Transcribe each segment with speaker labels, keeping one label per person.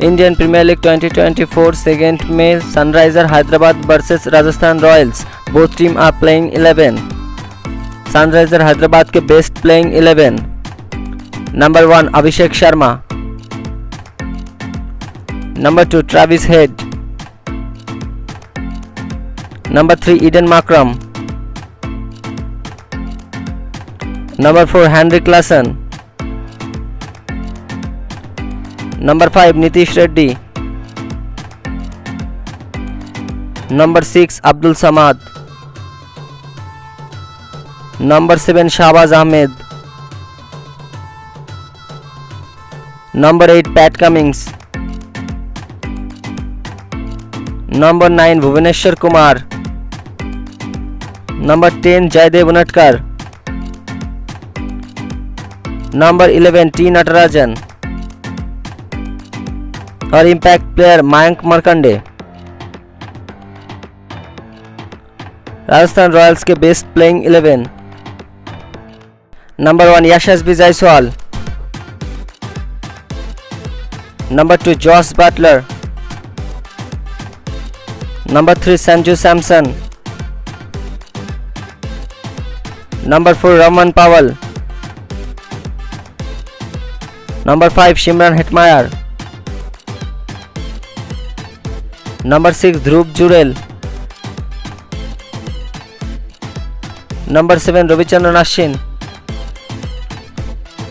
Speaker 1: Indian Premier League 2024 2nd May Sunrisers Hyderabad vs Rajasthan Royals. Both teams are playing 11. Sunrisers Hyderabad के best playing 11. Number 1 Abhishek Sharma. Number 2 Travis Head. Number 3 Eden Markram. Number 4 Henrik Larsson. Number 5 Nitish Reddy. Number 6 Abdul Samad. Number 7 Shahbaz Ahmed. Number 8 Pat Cummins. Number 9 Bhuvaneshwar Kumar. Number 10 Jaydev Unatkar. Number 11 T Natarajan. और impact player Mayank Markande. Rajasthan Royals के best playing 11। Number 1 Yashasvi Jaiswal. Number 2 Jos Buttler. Number 3 Sanju Samson. Number 4 Rovman Powell. Number 5 Shimron Hetmyer. Number 6 Dhruv Jurel. Number 7 Ravichandran Ashwin.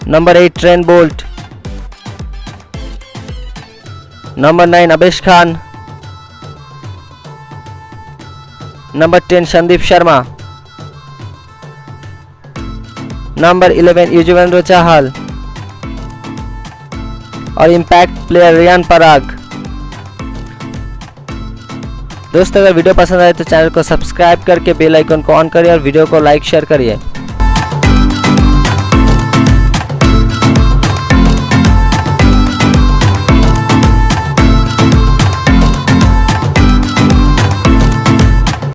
Speaker 1: Number 8 Trent Boult. Number 9 Avesh Khan. Number 10 Sandeep Sharma. Number 11 Yuzvendra Chahal और impact player Riyan Parag. दोस्तों अगर video पसंद आए तो channel को subscribe करके बेल आइकन को ऑन करिए और वीडियो को लाइक शेयर करिए।